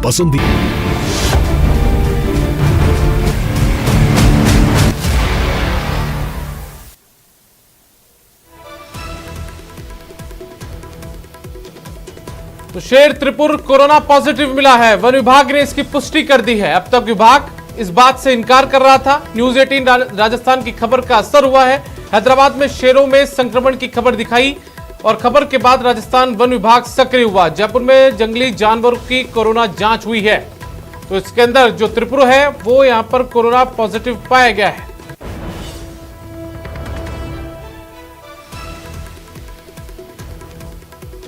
पसंदीदा। तो शेर त्रिपुर कोरोना पॉजिटिव मिला है। वन विभाग ने इसकी पुष्टि कर दी है। अब तक विभाग इस बात से इनकार कर रहा था। न्यूज 18 राजस्थान की खबर का असर हुआ है। हैदराबाद में शेरों में संक्रमण की खबर दिखाई और खबर के बाद राजस्थान वन विभाग सक्रिय हुआ। जयपुर में जंगली जानवरों की कोरोना जांच हुई है, तो इसके अंदर जो त्रिपुर है वो यहां पर कोरोना पॉजिटिव पाया गया है।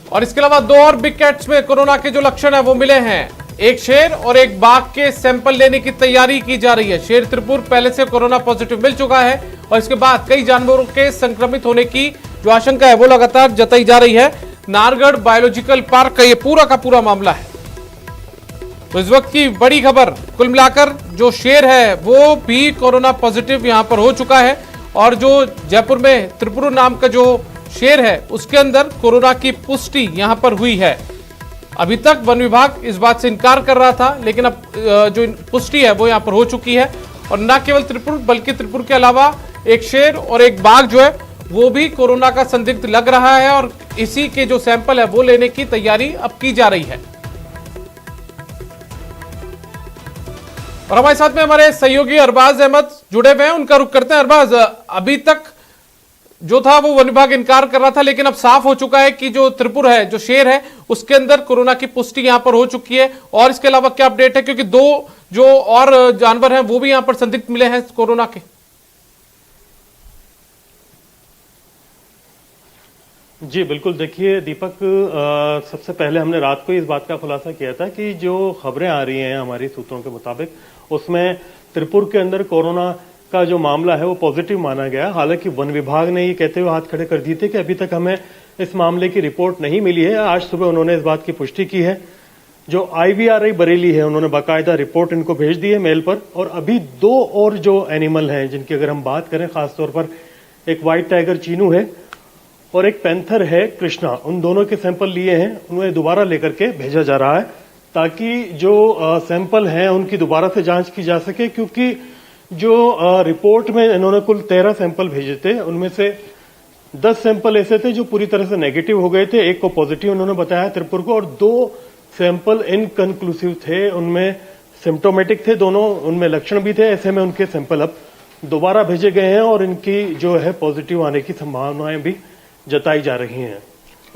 और इसके अलावा दो और बिग कैट्स में कोरोना के जो लक्षण है वो मिले हैं। एक शेर और एक बाघ के सैंपल लेने की तैयारी की जा रही है। शेर त्रिपुर पहले से कोरोना पॉजिटिव मिल चुका है और इसके बाद कई जानवरों के संक्रमित होने की जो आशंका है वो लगातार जताई जा रही है। नारगढ़ बायोलॉजिकल पार्क का ये पूरा का पूरा मामला है। तो इस वक्त की बड़ी खबर, कुल मिलाकर जो शेर है वो भी कोरोना पॉजिटिव यहां पर हो चुका है और जो जयपुर में त्रिपुर नाम का जो शेर है उसके अंदर कोरोना की पुष्टि यहां पर हुई है। अभी तक वन विभाग इस बात से इनकार कर रहा था, लेकिन अब जो पुष्टि है वो यहां पर हो चुकी है। और न केवल त्रिपुर बल्कि त्रिपुर के अलावा एक शेर और एक बाघ जो है वो भी कोरोना का संदिग्ध लग रहा है और इसी के जो सैंपल है वो लेने की तैयारी अब की जा रही है। और हमारे साथ में हमारे सहयोगी अरबाज अहमद जुड़े हुए हैं, उनका रुख करते हैं। अरबाज, अभी तक जो था वो वन विभाग इनकार कर रहा था, लेकिन अब साफ हो चुका है कि जो त्रिपुर है, जो शेर है, उसके अंदर कोरोना की पुष्टि यहां पर हो चुकी है। और इसके अलावा क्या अपडेट है, क्योंकि दो जो और जानवर हैं वो भी यहां पर संदिग्ध मिले हैं कोरोना के? जी बिल्कुल, देखिए दीपक, सबसे पहले हमने रात को इस बात का खुलासा किया था कि जो खबरें आ रही हैं हमारी सूत्रों के मुताबिक, उसमें त्रिपुर के अंदर कोरोना का जो मामला है वो पॉजिटिव माना गया। हालांकि वन विभाग ने ये कहते हुए हाथ खड़े कर दिए थे कि अभी तक हमें इस मामले की रिपोर्ट नहीं मिली है। आज सुबह उन्होंने इस बात की पुष्टि की है। जो IVRI बरेली है उन्होंने बाकायदा रिपोर्ट इनको भेज दी है मेल पर। और अभी दो और जो एनिमल हैं जिनकी अगर हम बात करें, खासतौर पर एक व्हाइट टाइगर चीनू है और एक पैंथर है कृष्णा, उन दोनों के सैंपल लिए हैं, उन्हें दोबारा लेकर के भेजा जा रहा है ताकि जो सैंपल हैं उनकी दोबारा से जांच की जा सके। क्योंकि जो रिपोर्ट में इन्होंने कुल 13 सैंपल भेजे थे, उनमें से 10 सैंपल ऐसे थे जो पूरी तरह से नेगेटिव हो गए थे। एक को पॉजिटिव उन्होंने बताया त्रिपुर को, और 2 सैंपल इनकंक्लूसिव थे, उनमें सिम्टोमेटिक थे दोनों, उनमें लक्षण भी थे। ऐसे में उनके सैंपल अब दोबारा भेजे गए हैं और इनकी जो है पॉजिटिव आने की संभावनाएं भी जताई जा रही हैं।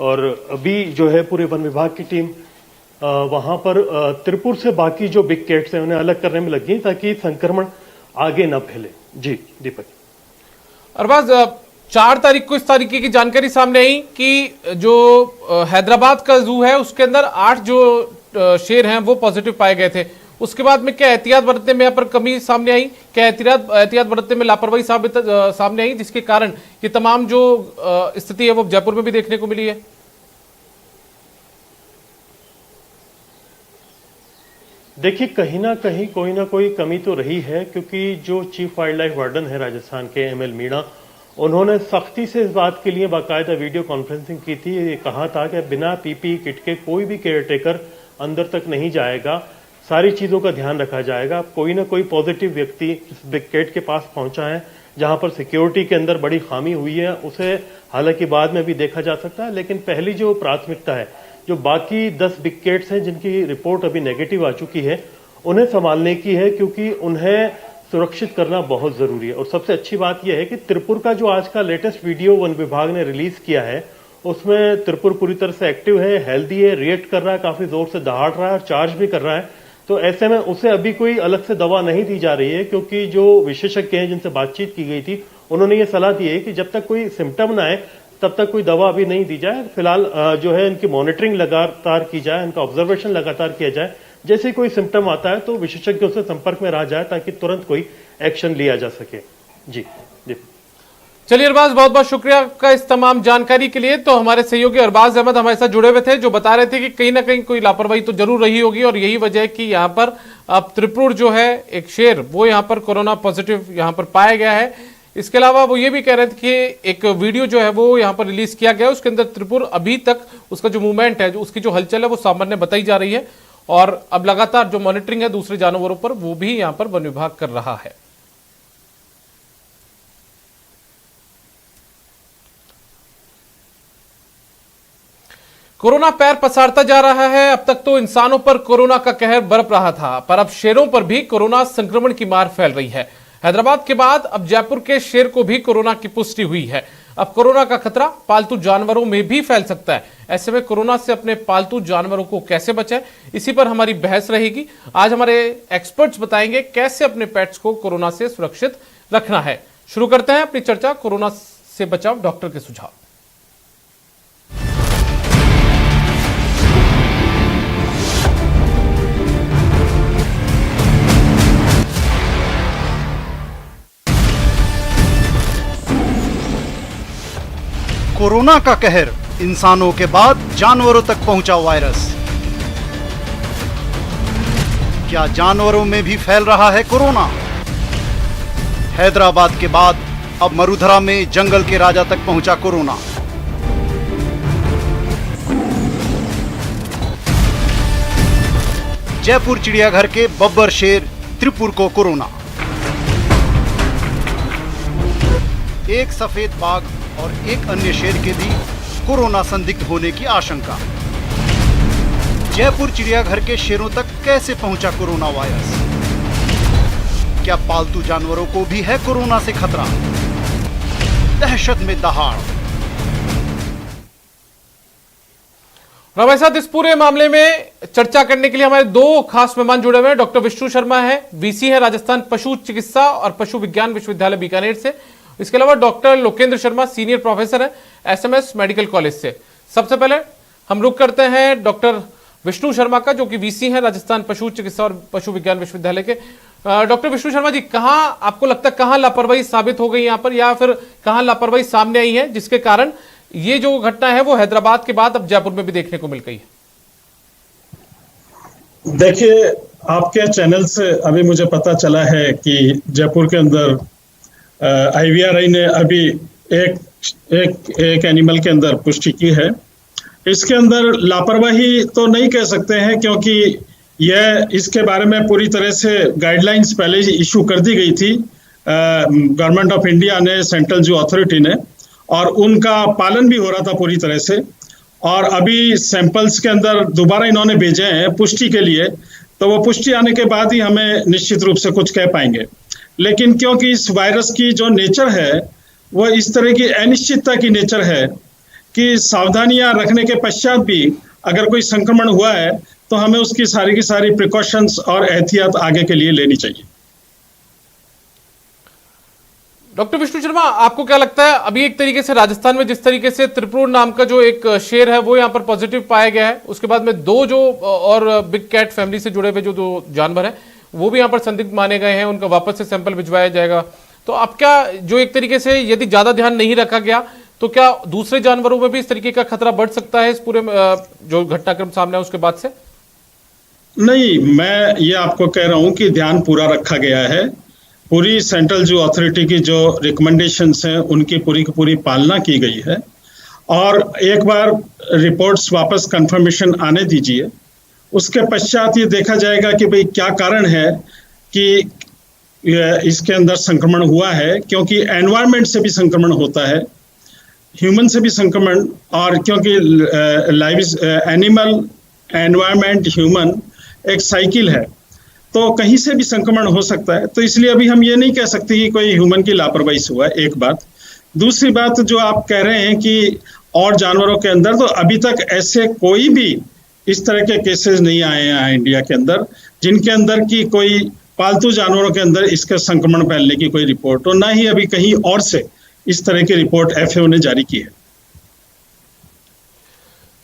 और अभी जो है पूरे वन विभाग की टीम वहां पर त्रिपुर से बाकी जो बिग कैट्स हैं उन्हें अलग करने में लगी ताकि संक्रमण आगे न फैले। जी दीपक। अरबाज, 4 तारीख को इस तरीके की जानकारी सामने आई कि जो हैदराबाद का जू है उसके अंदर 8 जो शेर हैं वो पॉजिटिव पाए गए थे। उसके बाद में क्या एहतियात बरतने में यहाँ पर कमी सामने आई, क्या एहतियात बरतने में लापरवाही सामने आई, जिसके कारण ये तमाम जो स्थिति है वो जयपुर में भी देखने को मिली है? देखिए, कहीं ना कहीं कोई ना कोई कमी तो रही है, क्योंकि जो चीफ वाइल्ड लाइफ वार्डन है राजस्थान के ML मीणा, उन्होंने सख्ती से इस बात के लिए बाकायदा वीडियो कॉन्फ्रेंसिंग की थी। ये कहा था कि बिना PPE किट के कोई भी केयरटेकर अंदर तक नहीं जाएगा, सारी चीजों का ध्यान रखा जाएगा। कोई ना कोई पॉजिटिव व्यक्ति इस बिग कैट के पास पहुंचा है जहां पर सिक्योरिटी के अंदर बड़ी खामी हुई है, उसे हालांकि बाद में भी देखा जा सकता है। लेकिन पहली जो प्राथमिकता है, जो बाकी 10 बिग कैट्स हैं जिनकी रिपोर्ट अभी नेगेटिव आ चुकी है, उन्हें संभालने की है, क्योंकि उन्हें सुरक्षित करना बहुत जरूरी है। और सबसे अच्छी बात यह है कि त्रिपुर का जो आज का लेटेस्ट वीडियो वन विभाग ने रिलीज किया है, उसमें त्रिपुर पूरी तरह से एक्टिव है, हेल्दी है, रिएक्ट कर रहा है, काफी जोर से दहाड़ रहा है और चार्ज भी कर रहा है। तो ऐसे में उसे अभी कोई अलग से दवा नहीं दी जा रही है, क्योंकि जो विशेषज्ञ हैं जिनसे बातचीत की गई थी, उन्होंने ये सलाह दी है कि जब तक कोई सिम्टम ना आए तब तक कोई दवा अभी नहीं दी जाए। फिलहाल जो है इनकी मॉनिटरिंग लगातार की जाए, इनका ऑब्जर्वेशन लगातार किया जाए। जैसे कोई सिम्टम आता है तो विशेषज्ञों से संपर्क में रहा जाए ताकि तुरंत कोई एक्शन लिया जा सके। जी जी। चलिए अरबाज, बहुत बहुत शुक्रिया आपका इस तमाम जानकारी के लिए। तो हमारे सहयोगी अरबाज अहमद हमारे साथ जुड़े हुए थे, जो बता रहे थे कि कहीं ना कहीं कोई लापरवाही तो जरूर रही होगी और यही वजह है कि यहाँ पर अब त्रिपुर जो है एक शेर, वो यहाँ पर कोरोना पॉजिटिव यहाँ पर पाया गया है। इसके अलावा वो ये भी कह रहे थे कि एक वीडियो जो है वो यहाँ पर रिलीज किया गया, उसके अंदर त्रिपुर अभी तक उसका जो मूवमेंट है, जो उसकी जो हलचल है वो सामान्य बताई जा रही है। और अब लगातार जो मॉनिटरिंग है दूसरे जानवरों पर वो भी यहां पर वन विभाग कर रहा है। कोरोना पैर पसारता जा रहा है। अब तक तो इंसानों पर कोरोना का कहर बरप रहा था, पर अब शेरों पर भी कोरोना संक्रमण की मार फैल रही है। हैदराबाद के बाद अब जयपुर के शेर को भी कोरोना की पुष्टि हुई है। अब कोरोना का खतरा पालतू जानवरों में भी फैल सकता है। ऐसे में कोरोना से अपने पालतू जानवरों को कैसे बचाएं, इसी पर हमारी बहस रहेगी। आज हमारे एक्सपर्ट्स बताएंगे कैसे अपने पेट्स को कोरोना से सुरक्षित रखना है। शुरू करते हैं अपनी चर्चा कोरोना से बचाव डॉक्टर के सुझाव। कोरोना का कहर, इंसानों के बाद जानवरों तक पहुंचा वायरस। क्या जानवरों में भी फैल रहा है कोरोना? हैदराबाद के बाद अब मरुधरा में जंगल के राजा तक पहुंचा कोरोना। जयपुर चिड़ियाघर के बब्बर शेर त्रिपुर को कोरोना। एक सफेद बाघ और एक अन्य शेर के भी कोरोना संदिग्ध होने की आशंका। जयपुर चिड़ियाघर के शेरों तक कैसे पहुंचा कोरोना वायरस? क्या पालतू जानवरों को भी है कोरोना से खतरा? दहशत में दहाड़। हमारे साथ इस पूरे मामले में चर्चा करने के लिए हमारे दो खास मेहमान जुड़े हुए हैं। डॉक्टर विष्णु शर्मा है, वीसी है राजस्थान पशु चिकित्सा और पशु विज्ञान विश्वविद्यालय बीकानेर से। इसके अलावा doctor Lokendra Sharma senior professor है एसएमएस मेडिकल कॉलेज से। सबसे पहले हम रुक करते हैं डॉक्टर विष्णु शर्मा का, जो कि वीसी है राजस्थान पशु चिकित्सा और पशु विज्ञान विश्वविद्यालय के। डॉक्टर विष्णु शर्मा जी, कहां आपको लगता है कहां लापरवाही साबित हो गई यहां पर, या फिर कहां लापरवाही सामने आई है जिसके कारण ये जो घटना है वो हैदराबाद के बाद अब जयपुर में भी देखने को मिल गई है? देखिए, आपके चैनल से अभी मुझे पता चला है कि जयपुर के अंदर IVRI ने अभी एक एनिमल के अंदर पुष्टि की है। इसके अंदर लापरवाही तो नहीं कह सकते हैं, क्योंकि यह इसके बारे में पूरी तरह से गाइडलाइंस पहले ही इशू कर दी गई थी गवर्नमेंट ऑफ इंडिया ने, सेंट्रल जू अथॉरिटी ने, और उनका पालन भी हो रहा था पूरी तरह से। और अभी सैंपल्स के अंदर दोबारा इन्होंने भेजे हैं पुष्टि के लिए, तो वो पुष्टि आने के बाद ही हमें निश्चित रूप से कुछ कह पाएंगे। लेकिन क्योंकि इस वायरस की जो नेचर है वो इस तरह की अनिश्चितता की नेचर है कि सावधानियां रखने के पश्चात भी अगर कोई संक्रमण हुआ है तो हमें उसकी सारी की सारी प्रिकॉशंस और एहतियात आगे के लिए लेनी चाहिए। डॉक्टर विष्णु शर्मा, आपको क्या लगता है, अभी एक तरीके से राजस्थान में जिस तरीके से त्रिपुर नाम का जो एक शेर है वो यहाँ पर पॉजिटिव पाया गया है, उसके बाद में दो जो और बिग कैट फैमिली से जुड़े हुए जो दो जानवर हैं वो भी यहाँ पर संदिग्ध माने गए हैं, उनका वापस से सैंपल भिजवाया जाएगा, तो अब क्या जो एक तरीके से यदि ज्यादा ध्यान नहीं रखा गया तो क्या दूसरे जानवरों में भी इस तरीके का खतरा बढ़ सकता है इस पूरे जो घटनाक्रम सामने है उसके बाद से? नहीं, मैं ये आपको कह रहा हूं कि ध्यान पूरा रखा गया है। पूरी सेंट्रल जू अथॉरिटी की जो रिकमेंडेशंस हैं उनकी पूरी की पूरी पालना की गई है। और एक बार रिपोर्ट्स वापस कंफर्मेशन आने दीजिए, उसके पश्चात ये देखा जाएगा कि भाई क्या कारण है कि इसके अंदर संक्रमण हुआ है। क्योंकि एनवायरनमेंट से भी संक्रमण होता है, ह्यूमन से भी संक्रमण, और क्योंकि एनिमल, एनवायरनमेंट, ह्यूमन एक साइकिल है, तो कहीं से भी संक्रमण हो सकता है। तो इसलिए अभी हम ये नहीं कह सकते कि कोई ह्यूमन की लापरवाही से हुआ है, एक बात। दूसरी बात, जो आप कह रहे हैं कि और जानवरों के अंदर, तो अभी तक ऐसे कोई भी इस तरह के केसेस नहीं आए हैं इंडिया के अंदर जिनके अंदर की कोई पालतू जानवरों के अंदर इसका संक्रमण फैलने की कोई रिपोर्ट हो, ना ही अभी कहीं और से इस तरह की रिपोर्ट FAO ने जारी की है।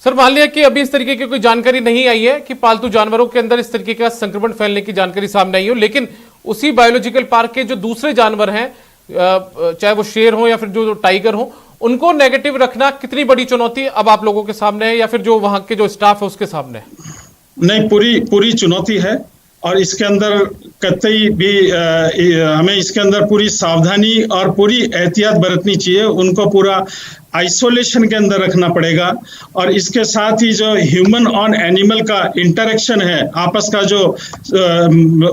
सर, मान लिया कि अभी इस तरीके की कोई जानकारी नहीं आई है कि पालतू जानवरों के अंदर इस तरीके का संक्रमण फैलने की जानकारी सामने आई हो, लेकिन उसी बायोलॉजिकल पार्क के जो दूसरे जानवर हैं, चाहे वो शेर हो या फिर जो टाइगर हो, उनको नेगेटिव रखना कितनी बड़ी चुनौती अब आप लोगों के सामने है, या फिर जो वहां के जो स्टाफ है उसके सामने है? नहीं, पूरी चुनौती है, और इसके अंदर कतई भी हमें इसके अंदर पूरी सावधानी और पूरी एहतियात बरतनी चाहिए। उनको पूरा आइसोलेशन के अंदर रखना पड़ेगा। और इसके साथ ही जो ह्यूमन ऑन एनिमल का इंटरेक्शन है, आपस का जो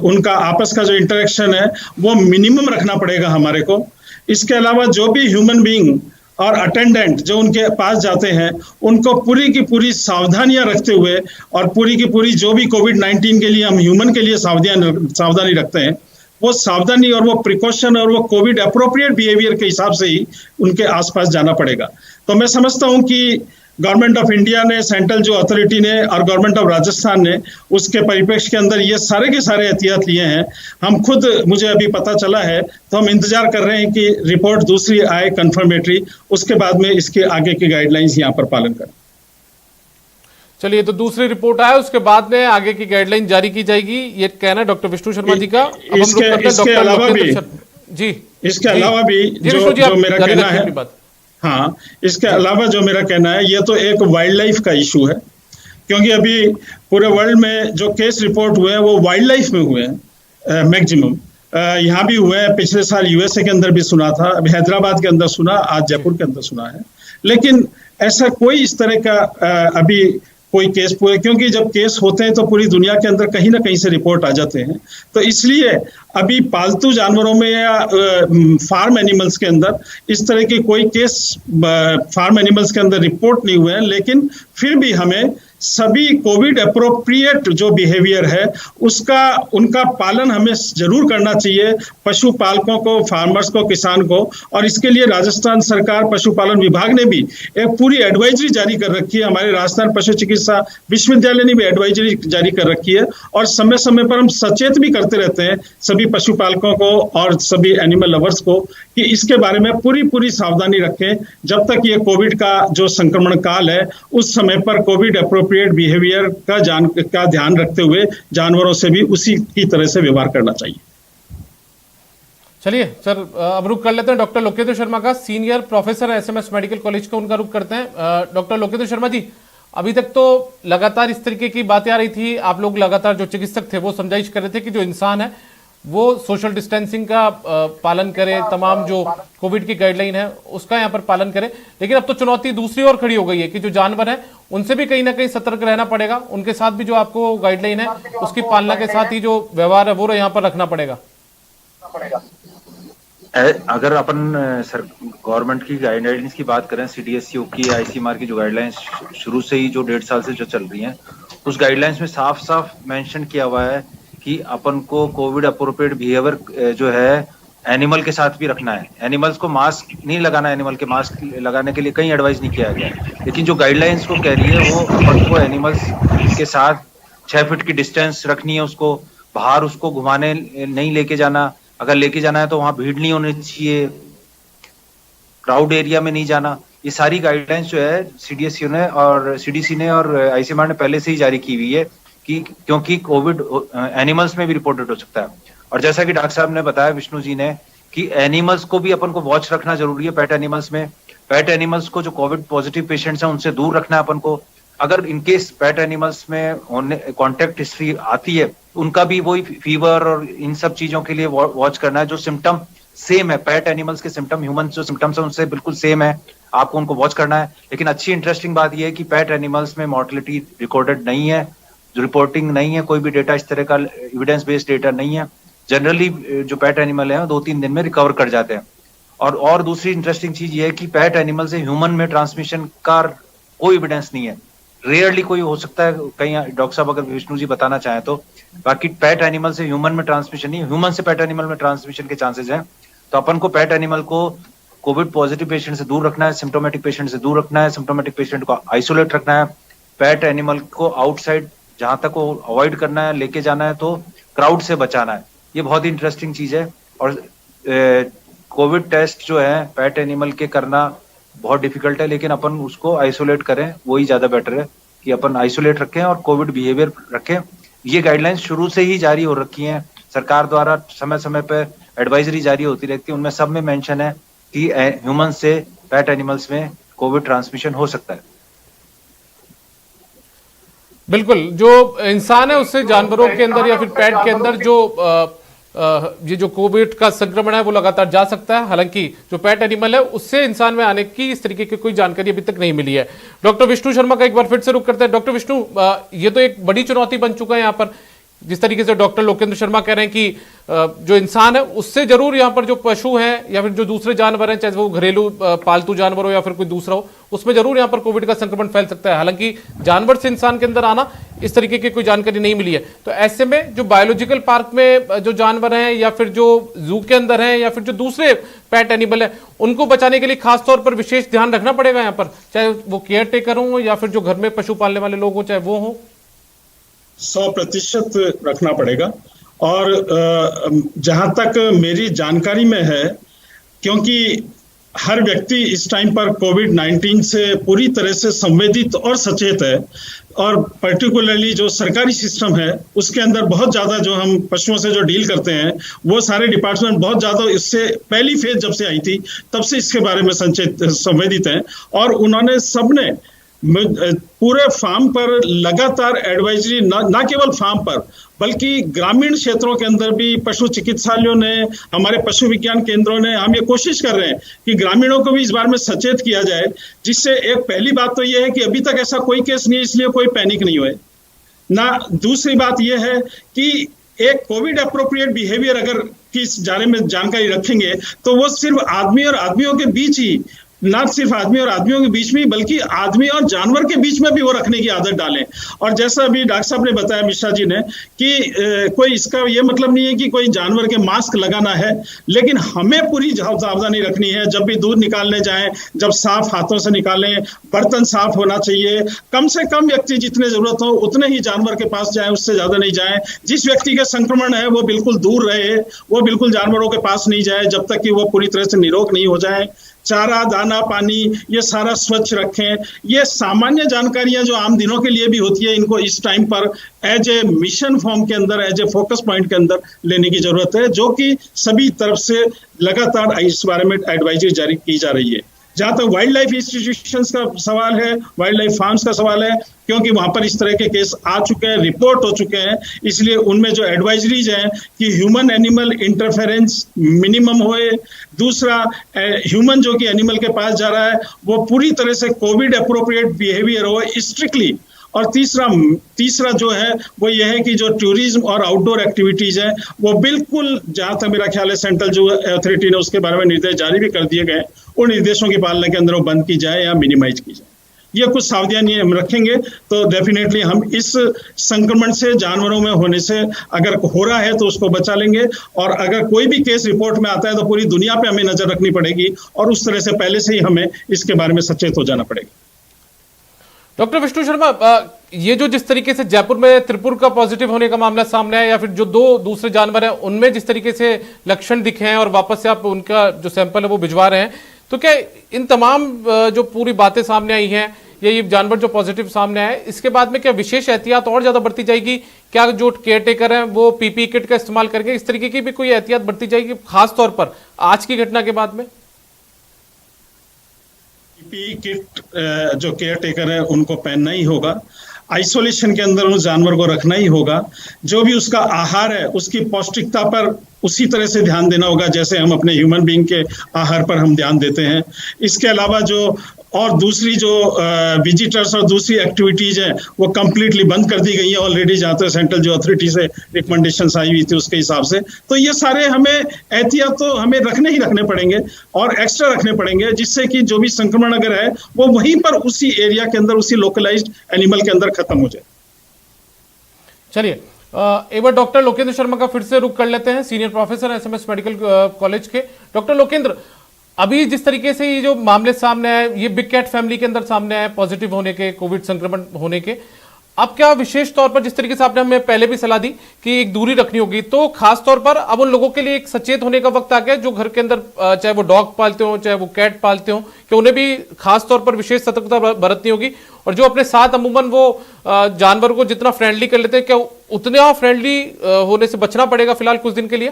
उनका आपस का जो इंटरेक्शन है वो मिनिमम रखना पड़ेगा हमारे को। इसके अलावा जो भी ह्यूमन बीइंग और अटेंडेंट जो उनके पास जाते हैं उनको पूरी की पूरी सावधानियां रखते हुए और पूरी की पूरी जो भी कोविड-19 के लिए हम ह्यूमन के लिए सावधानी रखते हैं वो सावधानी और वो प्रिकॉशन और वो कोविड अप्रोप्रिएट बिहेवियर के हिसाब से ही उनके आसपास जाना पड़ेगा। तो मैं समझता हूं कि गवर्नमेंट ऑफ इंडिया ने, सेंट्रल जो अथॉरिटी ने और गवर्नमेंट ऑफ राजस्थान ने उसके परिप्रेक्ष्य के अंदर ये सारे के सारे एहतियात लिए हैं। हम खुद, मुझे अभी पता चला है तो हम इंतजार कर रहे हैं कि रिपोर्ट दूसरी आए कंफर्मेटरी, उसके बाद में इसके आगे की गाइडलाइंस यहाँ पर पालन करें। चलिए, तो दूसरी रिपोर्ट आए उसके बाद में आगे की गाइडलाइन जारी की जाएगी, ये कहना है डॉक्टर विष्णु शर्मा जी का। इसके अलावा भी जो मेरा कहना है, हाँ, इसके अलावा जो मेरा कहना है, ये तो एक वाइल्ड लाइफ का इशू है, क्योंकि अभी पूरे वर्ल्ड में जो केस रिपोर्ट हुए हैं वो वाइल्ड लाइफ में हुए हैं मैक्सिमम। यहाँ भी हुए हैं, पिछले साल यूएसए के अंदर भी सुना था, अभी हैदराबाद के अंदर सुना, आज जयपुर के अंदर सुना है। लेकिन ऐसा कोई इस तरह का अभी कोई केस पूरे, क्योंकि जब केस होते हैं तो पूरी दुनिया के अंदर कहीं ना कहीं से रिपोर्ट आ जाते हैं। तो इसलिए अभी पालतू जानवरों में या फार्म एनिमल्स के अंदर इस तरह की कोई केस फार्म एनिमल्स के अंदर रिपोर्ट नहीं हुए हैं। लेकिन फिर भी हमें सभी कोविड अप्रोप्रिएट जो बिहेवियर है उनका पालन हमें जरूर करना चाहिए, पशुपालकों को, फार्मर्स को, किसान को। और इसके लिए राजस्थान सरकार पशुपालन विभाग ने भी एक पूरी एडवाइजरी जारी कर रखी है। हमारे राजस्थान पशु चिकित्सा विश्वविद्यालय ने भी एडवाइजरी जारी कर रखी है और समय समय पर हम सचेत भी करते रहते हैं सभी पशुपालकों को और सभी एनिमल लवर्स को कि इसके बारे में पूरी सावधानी रखें। जब तक ये कोविड का जो संक्रमण काल है उस समय पर कोविड अप्रोप्रिएट बिहेवियर का ध्यान रखते हुए जानवरों से भी उसी की तरह से व्यवहार करना चाहिए। चलिए सर, अब रुख कर लेते हैं डॉक्टर लोकेंद्र शर्मा का, senior professor SMS medical college का, उनका रुख करते हैं। डॉक्टर लोकेंद्र शर्मा जी, अभी तक तो लगातार इस तरीके की बातें आ रही थी, आप लोग लगातार जो चिकित्सक थे वो समझाइश कर रहे थे कि जो इंसान है वो सोशल डिस्टेंसिंग का पालन करे, तमाम जो कोविड की गाइडलाइन है उसका यहाँ पर पालन करे। लेकिन अब तो चुनौती दूसरी ओर खड़ी हो गई है कि जो जानवर है उनसे भी कहीं ना कहीं सतर्क रहना पड़ेगा, उनके साथ भी जो आपको गाइडलाइन है उसकी पालना के साथ ही जो व्यवहार है वो यहाँ पर रखना पड़ेगा। अगर अपन गवर्नमेंट की गाइडलाइंस की बात करें, सीडीएसयू की, आईसीएमआर की जो गाइडलाइंस शुरू से ही जो 1.5 साल से जो चल रही हैं, उस गाइडलाइंस में साफ साफ मेंशन किया हुआ है कि अपन को कोविड अप्रोप्रिएट बिहेवियर जो है एनिमल के साथ भी रखना है। एनिमल्स को मास्क नहीं लगाना, एनिमल के मास्क लगाने के लिए कहीं एडवाइस नहीं किया गया है। लेकिन जो गाइडलाइंस को कह रही है वो अपन को एनिमल्स के साथ 6 फीट की डिस्टेंस रखनी है, उसको बाहर उसको घुमाने नहीं लेके जाना, अगर लेके जाना है तो वहां भीड़ नहीं होनी चाहिए, क्राउड एरिया में नहीं जाना। ये सारी गाइडलाइंस जो है सीडीएसयू ने और सीडीसी ने और आईसीएमआर ने पहले से ही जारी की हुई है कि क्योंकि कोविड एनिमल्स में भी रिपोर्टेड हो सकता है। और जैसा कि डॉक्टर साहब ने बताया, विष्णु जी ने, कि एनिमल्स को भी अपन को वॉच रखना जरूरी है। पेट एनिमल्स में, पेट एनिमल्स को जो कोविड पॉजिटिव पेशेंट्स हैं उनसे दूर रखना है अपन को। अगर इनकेस पेट एनिमल्स में कॉन्टेक्ट हिस्ट्री आती है, उनका भी वही फीवर और इन सब चीजों के लिए वॉच करना है। जो सिम्टम सेम है, पेट एनिमल्स के सिम्टम ह्यूमन जो सिम्टम्स है उनसे बिल्कुल सेम है, आपको उनको वॉच करना है। लेकिन अच्छी इंटरेस्टिंग बात यह है कि पेट एनिमल्स में मॉर्टेलिटी रिकॉर्डेड नहीं है, जो रिपोर्टिंग नहीं है, कोई भी डेटा इस तरह का एविडेंस बेस्ड डेटा नहीं है। जनरली जो पेट एनिमल है 2-3 दिन में रिकवर कर जाते हैं। और दूसरी इंटरेस्टिंग चीज ये है कि पेट एनिमल से ह्यूमन में ट्रांसमिशन का कोई एविडेंस नहीं है। रेयरली कोई हो सकता है, कहीं डॉक्टर साहब अगर विष्णु जी बताना चाहें तो, बाकी पेट एनिमल से ह्यूमन में ट्रांसमिशन नहीं, ह्यूमन से पेट एनिमल में ट्रांसमिशन के चांसेस हैं। तो अपन को पेट एनिमल को कोविड पॉजिटिव पेशेंट से दूर रखना है, सिम्टोमेटिक पेशेंट से दूर रखना है, सिम्टोमेटिक पेशेंट को आइसोलेट रखना है। पेट एनिमल को आउटसाइड जहां तक वो अवॉइड करना है, लेके जाना है तो क्राउड से बचाना है। ये बहुत ही इंटरेस्टिंग चीज है। और कोविड टेस्ट जो है पेट एनिमल के करना बहुत डिफिकल्ट है, लेकिन अपन उसको आइसोलेट करें, वही ज्यादा बेटर है कि अपन आइसोलेट रखें और कोविड बिहेवियर रखें। ये गाइडलाइंस शुरू से ही जारी हो रखी हैं, सरकार द्वारा समय समय पर एडवाइजरी जारी होती रहती है, उनमें सब में मेंशन है कि ह्यूमन से पेट एनिमल्स में कोविड ट्रांसमिशन हो सकता है। बिल्कुल, जो इंसान है उससे जानवरों के अंदर या फिर पेट के अंदर जो ये जो कोविड का संक्रमण है वो लगातार जा सकता है। हालांकि जो पेट एनिमल है उससे इंसान में आने की इस तरीके की कोई जानकारी अभी तक नहीं मिली है। डॉक्टर विष्णु शर्मा का एक बार फिर से रुख करते हैं। डॉक्टर विष्णु, ये तो एक बड़ी चुनौती बन चुका है यहाँ पर, जिस तरीके से डॉक्टर लोकेंद्र शर्मा कह रहे हैं कि जो इंसान है उससे जरूर यहाँ पर जो पशु हैं या फिर जो दूसरे जानवर हैं, चाहे वो घरेलू पालतू जानवर हो या फिर कोई दूसरा हो, उसमें जरूर यहाँ पर कोविड का संक्रमण फैल सकता है। हालांकि जानवर से इंसान के अंदर आना इस तरीके की कोई जानकारी नहीं मिली है। तो ऐसे में जो बायोलॉजिकल पार्क में जो जानवर हैं या फिर जो जू के अंदर हैं या फिर जो दूसरे पेट एनिमल है, उनको बचाने के लिए खासतौर पर विशेष ध्यान रखना पड़ेगा यहाँ पर, चाहे वो केयर टेकर हो या फिर जो घर में पशु पालने वाले लोग हो, चाहे वो हो। 100% रखना पड़ेगा। और जहां तक मेरी जानकारी में है, क्योंकि हर व्यक्ति इस टाइम पर कोविड-19 से पूरी तरह से संवेदित और सचेत है, और पर्टिकुलरली जो सरकारी सिस्टम है उसके अंदर बहुत ज्यादा जो हम पशुओं से जो डील करते हैं वो सारे डिपार्टमेंट बहुत ज्यादा इससे पहली फेज जब से आई थी तब से इसके बारे में संवेदित हैं। और उन्होंने सबने पूरे फार्म पर लगातार एडवाइजरी ना केवल फार्म पर बल्कि ग्रामीण क्षेत्रों के अंदर भी पशु चिकित्सालयों ने, हमारे पशु विज्ञान केंद्रों ने, हम ये कोशिश कर रहे हैं कि ग्रामीणों को भी इस बारे में सचेत किया जाए। जिससे एक पहली बात तो ये है कि अभी तक ऐसा कोई केस नहीं है, इसलिए कोई पैनिक नहीं हुए ना। दूसरी बात यह है कि एक कोविड अप्रोप्रिएट बिहेवियर अगर किस बारे में जानकारी रखेंगे तो वो सिर्फ आदमी और आदमियों के बीच ही, ना सिर्फ आदमी और आदमियों के बीच में बल्कि आदमी और जानवर के बीच में भी वो रखने की आदत डालें। और जैसा अभी डॉक्टर साहब ने बताया, मिश्रा जी ने, कि कोई इसका ये मतलब नहीं है कि कोई जानवर के मास्क लगाना है, लेकिन हमें पूरी सावधानी रखनी है। जब भी दूध निकालने जाएं, जब साफ हाथों से निकालें, बर्तन साफ होना चाहिए। कम से कम व्यक्ति जितने जरूरत हो उतने ही जानवर के पास जाएं, उससे ज्यादा नहीं जाएं। जिस व्यक्ति के संक्रमण है वो बिल्कुल दूर रहे, वो बिल्कुल जानवरों के पास नहीं जाए जब तक कि वो पूरी तरह से निरोग नहीं हो जाए। चारा, दाना, पानी ये सारा स्वच्छ रखें। ये सामान्य जानकारियां जो आम दिनों के लिए भी होती है, इनको इस टाइम पर एज ए मिशन फॉर्म के अंदर, एज ए फोकस पॉइंट के अंदर लेने की जरूरत है, जो कि सभी तरफ से लगातार इस बारे में एडवाइजरी जारी की जा रही है। जहां तक वाइल्ड लाइफ इंस्टीट्यूशंस का सवाल है, वाइल्ड लाइफ फार्म्स का सवाल है, क्योंकि वहां पर इस तरह के केस आ चुके हैं, रिपोर्ट हो चुके हैं, इसलिए उनमें जो एडवाइजरीज हैं कि ह्यूमन एनिमल इंटरफेरेंस मिनिमम होए। दूसरा, ह्यूमन जो कि एनिमल के पास जा रहा है वो पूरी तरह से कोविड अप्रोप्रिएट बिहेवियर हो स्ट्रिक्टली। और तीसरा जो है वो ये है कि जो टूरिज्म और आउटडोर एक्टिविटीज है वो बिल्कुल, जहां तक मेरा ख्याल है सेंट्रल जो अथॉरिटी ने उसके बारे में निर्देश जारी भी कर दिए गए, उन निर्देशों की पालना के अंदर वो बंद की जाए या मिनिमाइज की जाए। ये कुछ सावधानियां हम रखेंगे तो डेफिनेटली हम इस संक्रमण से, जानवरों में होने से अगर हो रहा है तो उसको बचा लेंगे। और अगर कोई भी केस रिपोर्ट में आता है तो पूरी दुनिया पे हमें नजर रखनी पड़ेगी और उस तरह से पहले से ही हमें इसके बारे में सचेत हो जाना पड़ेगा। डॉक्टर विष्णु शर्मा, ये जो जिस तरीके से जयपुर में त्रिपुर का पॉजिटिव होने का मामला सामने आया या फिर जो 2 दूसरे जानवर हैं उनमें जिस तरीके से लक्षण दिखे हैं और वापस से आप उनका जो सैंपल है वो भिजवा रहे हैं, तो क्या इन तमाम जो पूरी बातें सामने आई हैं या ये जानवर जो पॉजिटिव सामने आए, इसके बाद में क्या विशेष एहतियात और ज्यादा बरती जाएगी? क्या जो केयर टेकर हैं वो पीपीई किट का इस्तेमाल करके इस तरीके की भी कोई एहतियात बरती जाएगी, खासतौर पर आज की घटना के बाद में? पीपीई किट जो केयर टेकर है उनको पहनना ही होगा। आइसोलेशन के अंदर उस जानवर को रखना ही होगा। जो भी उसका आहार है उसकी पौष्टिकता पर उसी तरह से ध्यान देना होगा जैसे हम अपने ह्यूमन बीइंग के आहार पर हम ध्यान देते हैं। इसके अलावा जो और दूसरी जो विजिटर्स और दूसरी एक्टिविटीज हैं वो कंप्लीटली बंद कर दी गई है ऑलरेडी, जहाँ तक सेंट्रल जो अथॉरिटी से रिकमेंडेशंस आई हुई थी उसके हिसाब से। तो ये सारे हमें एहतियात तो हमें रखने ही रखने पड़ेंगे और एक्स्ट्रा रखने पड़ेंगे, जिससे कि जो भी संक्रमण अगर है वो वहीं पर उसी एरिया के अंदर, उसी लोकलाइज्ड एनिमल के अंदर खत्म हो जाए। चलिए एक बार डॉक्टर लोकेंद्र शर्मा का फिर से रुख कर लेते हैं, senior professor SMS medical college के। डॉक्टर लोकेंद्र, अभी जिस तरीके से ये जो मामले सामने आए, ये बिग कैट फैमिली के अंदर सामने आए पॉजिटिव होने के, कोविड संक्रमण होने के, अब क्या विशेष तौर पर जिस तरीके से आपने हमें पहले भी सलाह दी कि एक दूरी रखनी होगी, तो खास तौर पर अब उन लोगों के लिए एक सचेत होने का वक्त आ गया जो घर के अंदर चाहे वो डॉग पालते हो चाहे वो कैट पालते हो, कि उन्हें भी खास तौर पर विशेष सतर्कता बरतनी होगी। और जो अपने साथ अमूमन वो जानवर को जितना फ्रेंडली कर लेते हैं, क्या उतना फ्रेंडली होने से बचना पड़ेगा फिलहाल कुछ दिन के लिए?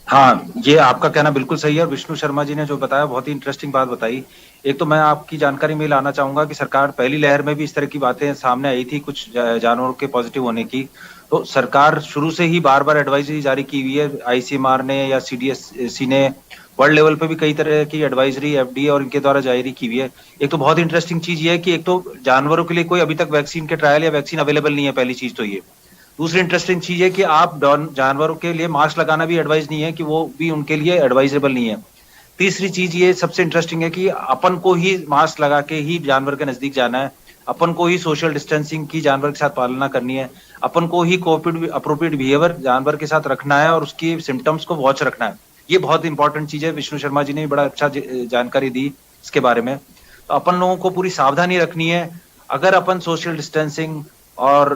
हाँ, ये आपका कहना बिल्कुल सही है और विष्णु शर्मा जी ने जो बताया बहुत ही इंटरेस्टिंग बात बताई। एक तो मैं आपकी जानकारी में लाना चाहूंगा कि सरकार पहली लहर में भी इस तरह की बातें सामने आई थी कुछ जानवरों के पॉजिटिव होने की, तो सरकार शुरू से ही बार बार एडवाइजरी जारी की हुई है, आईसीएमआर ने या सीडीएससी ने वर्ल्ड लेवल पे भी कई तरह की एडवाइजरी एफडीए और इनके द्वारा जारी की हुई है। एक तो बहुत इंटरेस्टिंग चीज ये है कि एक तो जानवरों के लिए कोई अभी तक वैक्सीन के ट्रायल या वैक्सीन अवेलेबल नहीं है, पहली चीज तो ये। दूसरी इंटरेस्टिंग चीज है कि आप जानवरों के लिए मास्क लगाना भी एडवाइज नहीं है, कि वो भी उनके लिए एडवाइजेबल नहीं है। तीसरी चीज ये सबसे इंटरेस्टिंग है कि अपन को ही मास्क लगा के ही जानवर के नजदीक जाना है, अपन को ही सोशल डिस्टेंसिंग की जानवर के साथ पालना करनी है, अपन को ही कोविड अप्रोप्रिएट बिहेवियर जानवर के साथ रखना है और उसकी सिम्टम्स को वॉच रखना है। ये बहुत इंपॉर्टेंट चीज है। विष्णु शर्मा जी ने भी बड़ा अच्छा जानकारी दी इसके बारे में। तो अपन लोगों को पूरी सावधानी रखनी है। अगर अपन सोशल डिस्टेंसिंग और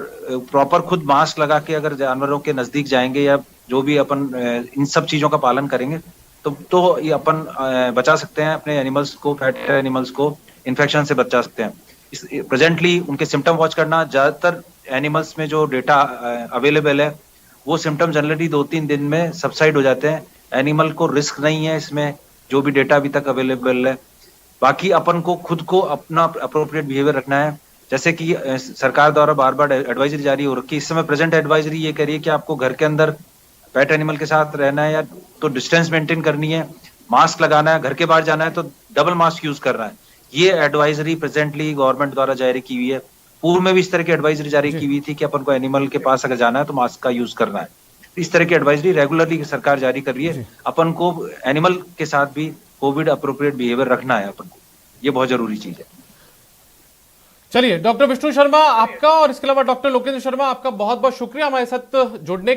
प्रॉपर खुद मास्क लगा के अगर जानवरों के नजदीक जाएंगे या जो भी अपन इन सब चीजों का पालन करेंगे तो ये अपन बचा सकते हैं अपने एनिमल्स को, पेट एनिमल्स को इन्फेक्शन से बचा सकते हैं। प्रेजेंटली उनके सिम्टम वॉच करना, ज्यादातर एनिमल्स में जो डेटा अवेलेबल है वो सिम्टम जनरली 2-3 दिन में सबसाइड हो जाते हैं। एनिमल को रिस्क नहीं है इसमें, जो भी डेटा अभी तक अवेलेबल है। बाकी अपन को खुद को अपना अप्रोप्रिएट बिहेवियर रखना है। जैसे कि सरकार द्वारा बार बार एडवाइजरी जारी हो रखी है। इस समय प्रेजेंट एडवाइजरी ये कह रही है कि आपको घर के अंदर पेट एनिमल के साथ रहना है या तो डिस्टेंस मेंटेन करनी है, मास्क लगाना है, घर के बाहर जाना है तो डबल मास्क यूज करना है। ये एडवाइजरी प्रेजेंटली गवर्नमेंट द्वारा जारी की हुई है। पूर्व में भी इस तरह की एडवाइजरी जारी की हुई थी कि अपन को एनिमल के पास अगर जाना है तो मास्क का यूज करना है। इस तरह की एडवाइजरी रेगुलरली सरकार जारी कर रही है। अपन को एनिमल के साथ भी कोविड अप्रोप्रिएट बिहेवियर रखना है अपन को, ये बहुत जरूरी चीज है। चलिए, डॉक्टर विष्णु शर्मा आपका और इसके अलावा डॉक्टर लोकेंद्र शर्मा आपका बहुत बहुत शुक्रिया हमारे साथ जुड़ने